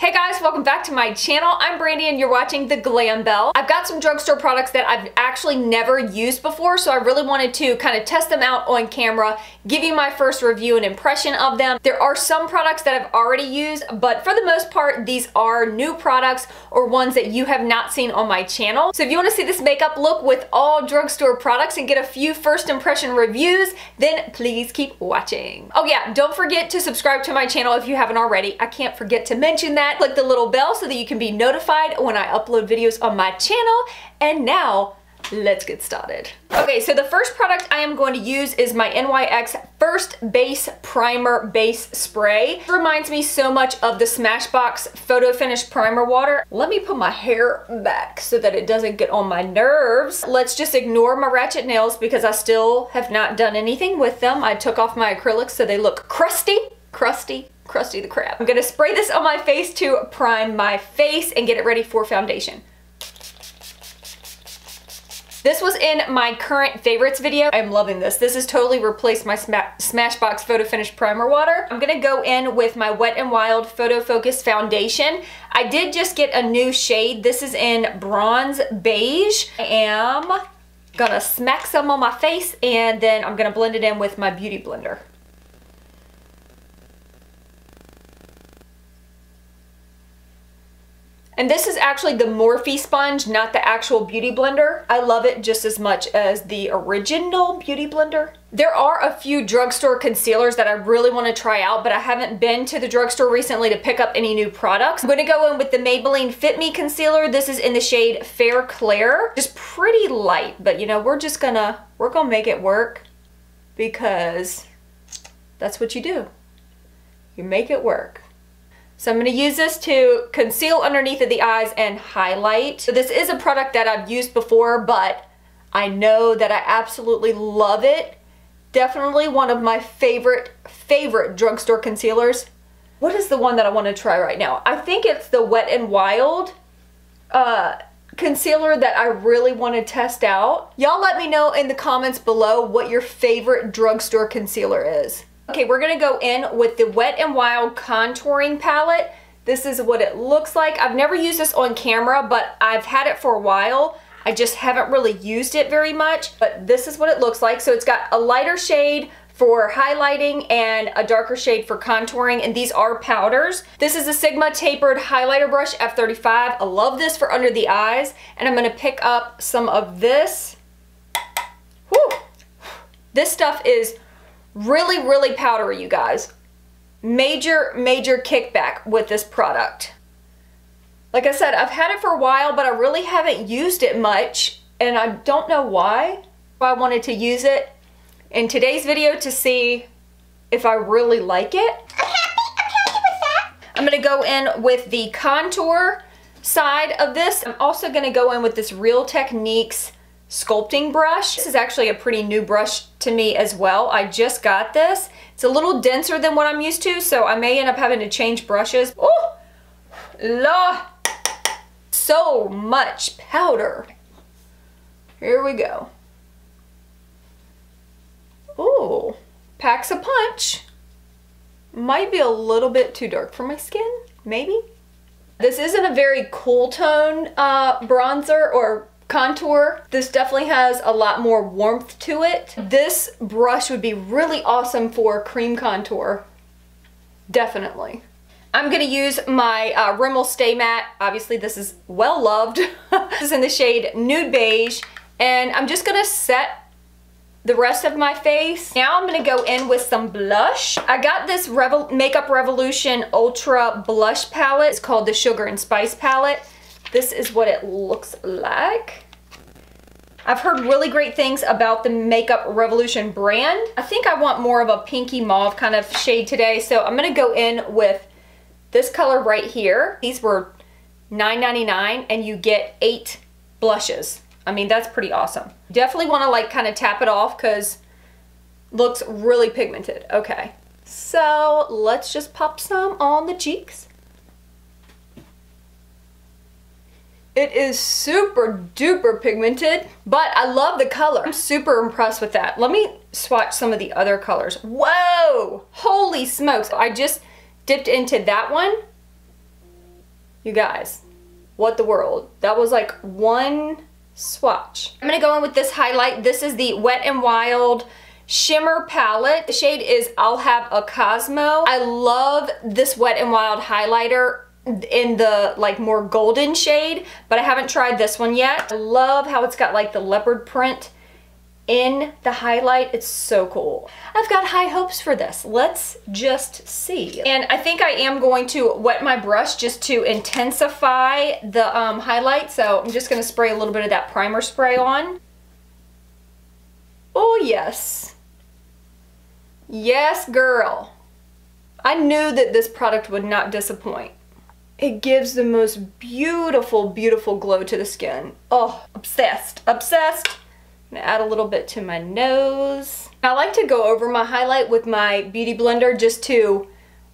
Hey guys, welcome back to my channel. I'm Brandy and you're watching The Glam Bell. I've got some drugstore products that I've actually never used before, so I really wanted to kind of test them out on camera, give you my first review and impression of them. There are some products that I've already used, but for the most part, these are new products or ones that you have not seen on my channel. So if you want to see this makeup look with all drugstore products and get a few first impression reviews, then please keep watching. Oh yeah, don't forget to subscribe to my channel if you haven't already. I can't forget to mention that. Click the little bell so that you can be notified when I upload videos on my channel. And now, let's get started. Okay, so the first product I am going to use is my NYX First Base Primer Base Spray. It reminds me so much of the Smashbox Photo Finish Primer Water. Let me put my hair back so that it doesn't get on my nerves. Let's just ignore my ratchet nails because I still have not done anything with them. I took off my acrylics so they look crusty the crap. I'm gonna spray this on my face to prime my face and get it ready for foundation. This was in my current favorites video. I'm loving this. This has totally replaced my Smashbox Photo Finish Primer Water. I'm gonna go in with my Wet n Wild Photo Focus Foundation. I did just get a new shade. This is in Bronze Beige. I am gonna smack some on my face and then I'm gonna blend it in with my Beauty Blender. And this is actually the Morphe sponge, not the actual Beauty Blender. I love it just as much as the original Beauty Blender. There are a few drugstore concealers that I really want to try out, but I haven't been to the drugstore recently to pick up any new products. I'm going to go in with the Maybelline Fit Me Concealer. This is in the shade Fair Clair. Just pretty light, but you know, we're gonna make it work because that's what you do. You make it work. So I'm going to use this to conceal underneath of the eyes and highlight. So this is a product that I've used before, but I know that I absolutely love it. Definitely one of my favorite drugstore concealers. What is the one that I want to try right now? I think it's the Wet n Wild concealer that I really want to test out. Y'all let me know in the comments below what your favorite drugstore concealer is. Okay, we're gonna go in with the Wet n Wild contouring palette. This is what it looks like. I've never used this on camera, but I've had it for a while. I just haven't really used it very much, but this is what it looks like. So it's got a lighter shade for highlighting and a darker shade for contouring, and these are powders. This is a Sigma Tapered Highlighter Brush F35. I love this for under the eyes, and I'm gonna pick up some of this. Whew. This stuff is really powdery, you guys. Major kickback with this product. Like I said, I've had it for a while, but I really haven't used it much, and I don't know why. I wanted to use it in today's video to see if I really like it. I'm happy with that. I'm gonna go in with the contour side of this. I'm also gonna go in with this Real Techniques sculpting brush. This is actually a pretty new brush to me as well. I just got this. It's a little denser than what I'm used to, so I may end up having to change brushes. Oh, la, so much powder. Here we go. Oh, packs a punch. Might be a little bit too dark for my skin, maybe. This isn't a very cool tone bronzer or contour. This definitely has a lot more warmth to it. This brush would be really awesome for cream contour. Definitely. I'm gonna use my Rimmel Stay Matte. Obviously this is well loved. This is in the shade Nude Beige, and I'm just gonna set the rest of my face. Now I'm gonna go in with some blush. I got this Makeup Revolution Ultra Blush Palette. It's called the Sugar and Spice Palette. This is what it looks like. I've heard really great things about the Makeup Revolution brand. I think I want more of a pinky mauve kind of shade today, so I'm gonna go in with this color right here. These were $9.99 and you get 8 blushes. I mean, that's pretty awesome. Definitely wanna like kind of tap it off because it looks really pigmented. Okay, so let's just pop some on the cheeks. It is super duper pigmented, but I love the color. I'm super impressed with that. Let me swatch some of the other colors. Whoa, holy smokes. I just dipped into that one. You guys, what the world? That was like one swatch. I'm gonna go in with this highlight. This is the Wet n Wild Shimmer palette. The shade is I'll Have a Cosmo. I love this Wet n Wild highlighter in the like more golden shade, but I haven't tried this one yet. I love how it's got like the leopard print in the highlight. It's so cool. I've got high hopes for this. Let's just see. And I think I am going to wet my brush just to intensify the highlight. So I'm just gonna spray a little bit of that primer spray on. Oh yes. Yes, girl. I knew that this product would not disappoint. It gives the most beautiful, beautiful glow to the skin. Oh, obsessed, obsessed. I'm gonna add a little bit to my nose. I like to go over my highlight with my beauty blender just to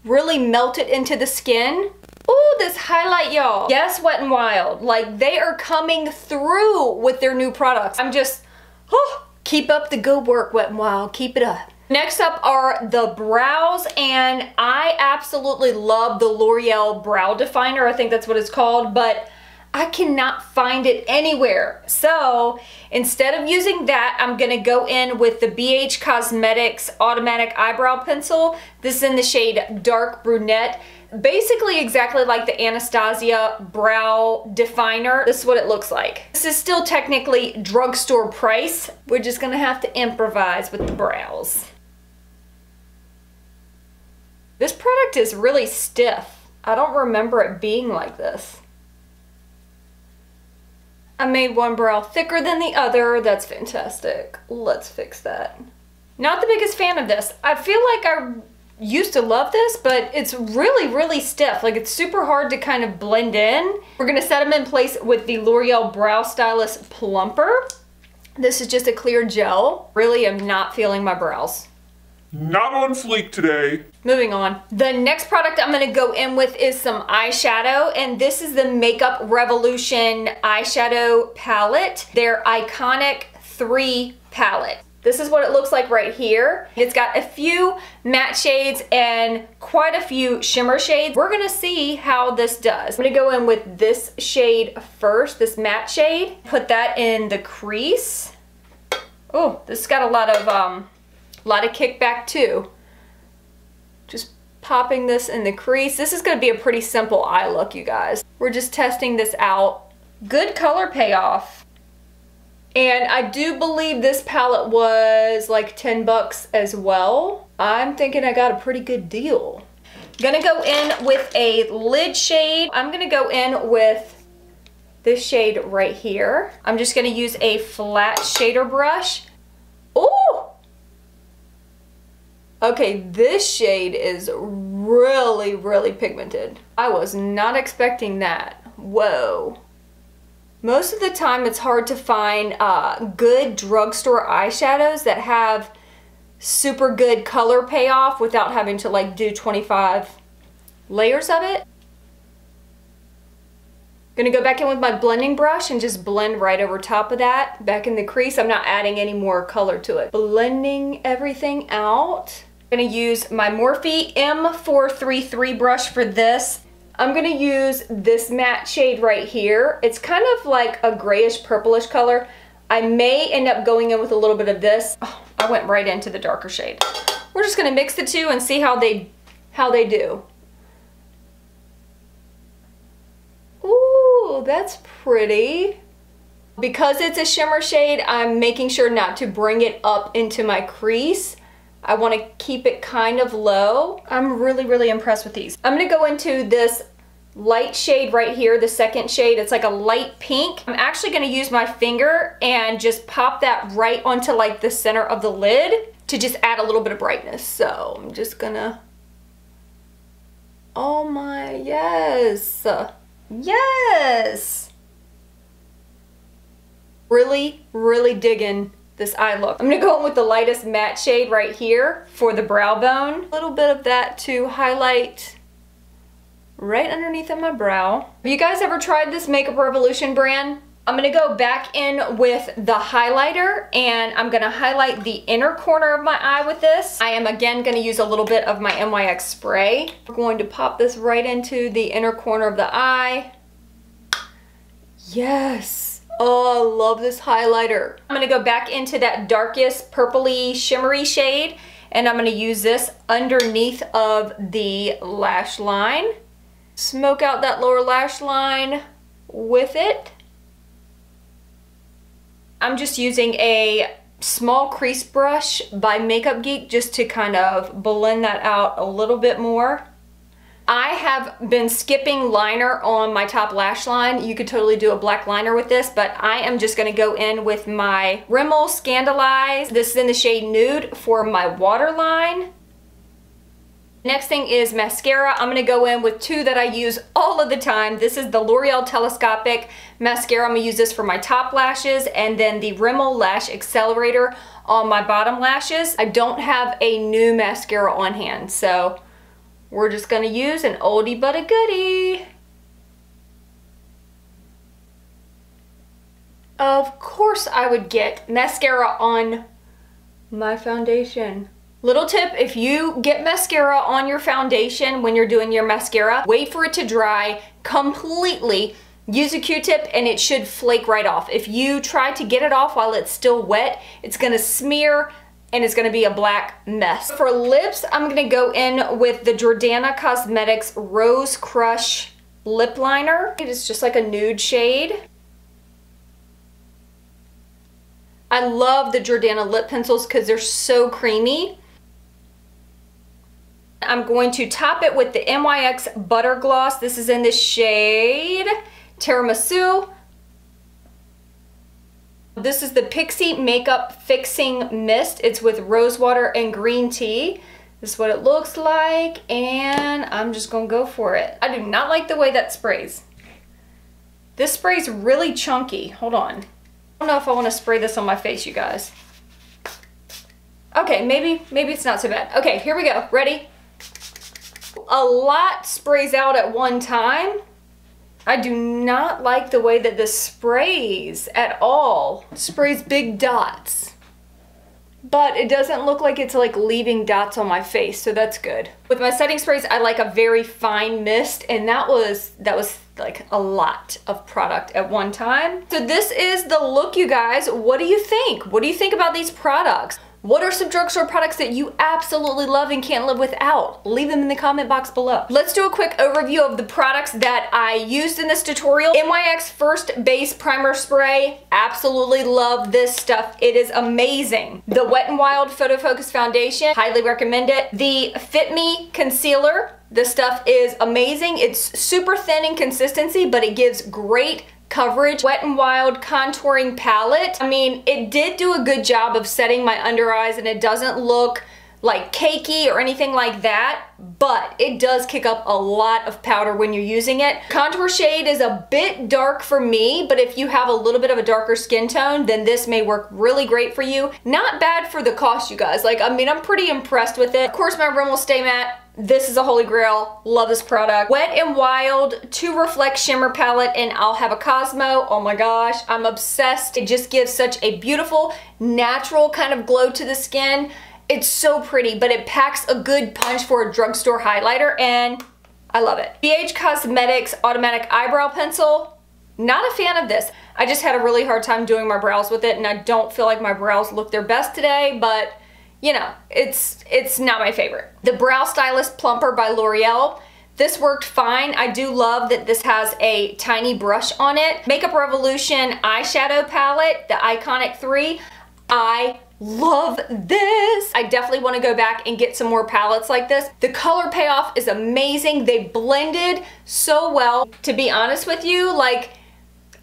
really melt it into the skin. Oh, this highlight, y'all. Yes, Wet n Wild. Like, they are coming through with their new products. I'm just, oh, keep up the good work, Wet n Wild. Keep it up. Next up are the brows, and I absolutely love the L'Oreal Brow Definer. I think that's what it's called, but I cannot find it anywhere. So instead of using that, I'm gonna go in with the BAB Cosmetics Automatic Eyebrow Pencil. This is in the shade Dark Brunette. Basically exactly like the Anastasia Brow Definer. This is what it looks like. This is still technically drugstore price. We're just gonna have to improvise with the brows. This product is really stiff. I don't remember it being like this. I made one brow thicker than the other. That's fantastic. Let's fix that. Not the biggest fan of this. I feel like I used to love this, but it's really, really stiff. Like, it's super hard to kind of blend in. We're gonna set them in place with the L'Oreal Brow Stylist Plumper. This is just a clear gel. Really am not feeling my brows. Not on fleek today. Moving on. The next product I'm gonna go in with is some eyeshadow, and this is the Makeup Revolution eyeshadow palette, their Iconic 3 palette. This is what it looks like right here. It's got a few matte shades and quite a few shimmer shades. We're gonna see how this does. I'm gonna go in with this shade first, this matte shade. Put that in the crease. Oh, this has got a lot of kickback too. Just popping this in the crease. This is gonna be a pretty simple eye look, you guys. We're just testing this out. Good color payoff. And I do believe this palette was like 10 bucks as well. I'm thinking I got a pretty good deal. Gonna go in with a lid shade. I'm gonna go in with this shade right here. I'm just gonna use a flat shader brush. Ooh! Okay, this shade is really, really pigmented. I was not expecting that. Whoa. Most of the time it's hard to find good drugstore eyeshadows that have super good color payoff without having to like do 25 layers of it. Gonna go back in with my blending brush and just blend right over top of that. Back in the crease, I'm not adding any more color to it. Blending everything out. I'm gonna use my Morphe M433 brush for this. I'm gonna use this matte shade right here. It's kind of like a grayish purplish color. I may end up going in with a little bit of this. Oh, I went right into the darker shade. We're just gonna mix the two and see how they do. Ooh, that's pretty. Because it's a shimmer shade, I'm making sure not to bring it up into my crease. I want to keep it kind of low. I'm really, really impressed with these. I'm going to go into this light shade right here, the second shade. It's like a light pink. I'm actually going to use my finger and just pop that right onto like the center of the lid to just add a little bit of brightness. So I'm just gonna, oh my, yes. Yes. Really, really digging this eye look. I'm gonna go in with the lightest matte shade right here for the brow bone. A little bit of that to highlight right underneath of my brow. Have you guys ever tried this Makeup Revolution brand? I'm gonna go back in with the highlighter and I'm gonna highlight the inner corner of my eye with this. I am again gonna use a little bit of my NYX spray. We're going to pop this right into the inner corner of the eye. Yes. Oh, I love this highlighter. I'm gonna go back into that darkest purpley shimmery shade and I'm gonna use this underneath of the lash line. Smoke out that lower lash line with it. I'm just using a small crease brush by Makeup Geek just to kind of blend that out a little bit more. I have been skipping liner on my top lash line. You could totally do a black liner with this, but I am just gonna go in with my Rimmel Scandaleyes. This is in the shade Nude for my waterline. Next thing is mascara. I'm gonna go in with two that I use all of the time. This is the L'Oreal Telescopic Mascara. I'm gonna use this for my top lashes and then the Rimmel Lash Accelerator on my bottom lashes. I don't have a new mascara on hand, so we're just gonna use an oldie but a goodie. Of course I would get mascara on my foundation. Little tip, if you get mascara on your foundation when you're doing your mascara, wait for it to dry completely. Use a Q-tip and it should flake right off. If you try to get it off while it's still wet, it's gonna smear and it's gonna be a black mess. For lips, I'm gonna go in with the Jordana Cosmetics Rose Crush Lip Liner. It is just like a nude shade. I love the Jordana lip pencils because they're so creamy. I'm going to top it with the NYX Butter Gloss. This is in the shade Tiramisu. This is the Pixie Makeup Fixing Mist. It's with rose water and green tea. This is what it looks like, and I'm just gonna go for it. I do not like the way that sprays. This spray's really chunky. Hold on. I don't know if I want to spray this on my face, you guys. Okay, maybe it's not so bad. Okay, here we go. Ready? A lot sprays out at one time. I do not like the way that this sprays at all. It sprays big dots. But it doesn't look like it's like leaving dots on my face, so that's good. With my setting sprays, I like a very fine mist, and that was like a lot of product at one time. So this is the look, you guys. What do you think? What do you think about these products? What are some drugstore products that you absolutely love and can't live without? Leave them in the comment box below. Let's do a quick overview of the products that I used in this tutorial. NYX First Base Primer Spray. Absolutely love this stuff. It is amazing. The Wet n Wild Photo Focus Foundation. Highly recommend it. The Fit Me Concealer. This stuff is amazing. It's super thin in consistency, but it gives great coverage. Wet n Wild Contouring Palette. I mean, it did do a good job of setting my under eyes and it doesn't look like cakey or anything like that, but it does kick up a lot of powder when you're using it. Contour shade is a bit dark for me, but if you have a little bit of a darker skin tone, then this may work really great for you. Not bad for the cost, you guys. Like, I mean, I'm pretty impressed with it. Of course, my Rimmel Stay Matte. This is a holy grail. Love this product. Wet n Wild To Reflect Shimmer Palette and I'll Have a Cosmo. Oh my gosh, I'm obsessed. It just gives such a beautiful, natural kind of glow to the skin. It's so pretty, but it packs a good punch for a drugstore highlighter and I love it. BAB Cosmetics Automatic Eyebrow Pencil. Not a fan of this. I just had a really hard time doing my brows with it and I don't feel like my brows look their best today, but you know, it's not my favorite. The Brow Stylist Plumper by Loreal. This worked fine. I do love that this has a tiny brush on it. Makeup Revolution Eyeshadow Palette, the Iconic 3. I love this. I definitely want to go back and get some more palettes like this. The color payoff is amazing. They blended so well. To be honest with you, like,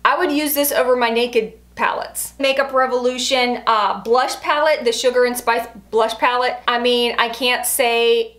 I would use this over my naked palettes. Makeup Revolution blush palette, the Sugar and Spice blush palette. I mean, I can't say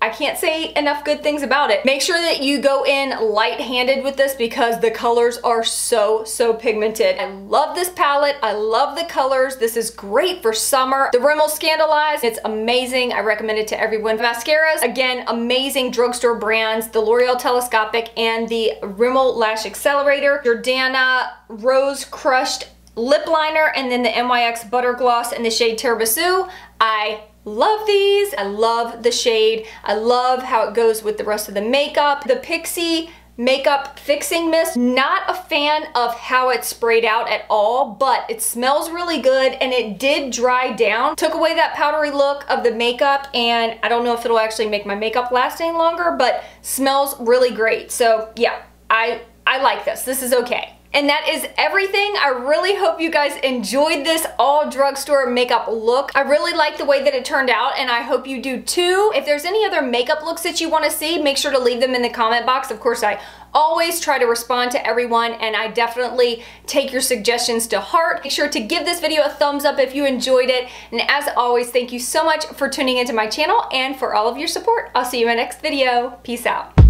enough good things about it. Make sure that you go in light-handed with this because the colors are so pigmented. I love this palette. I love the colors. This is great for summer. The Rimmel Scandaleyes, it's amazing. I recommend it to everyone. Mascaras, again, amazing drugstore brands. The L'Oreal Telescopic and the Rimmel Lash Accelerator. Jordana Rose Crushed lip liner, and then the NYX Butter Gloss in the shade Tiramisu. I love these. I love the shade. I love how it goes with the rest of the makeup. The Pixie Makeup Fixing Mist. Not a fan of how it's sprayed out at all, but it smells really good and it did dry down. Took away that powdery look of the makeup, and I don't know if it'll actually make my makeup last any longer, but smells really great. So yeah, I like this. This is okay. And that is everything. I really hope you guys enjoyed this all drugstore makeup look. I really like the way that it turned out, and I hope you do too. If there's any other makeup looks that you want to see, make sure to leave them in the comment box. Of course, I always try to respond to everyone, and I definitely take your suggestions to heart. Make sure to give this video a thumbs up if you enjoyed it. And as always, thank you so much for tuning into my channel and for all of your support. I'll see you in my next video. Peace out.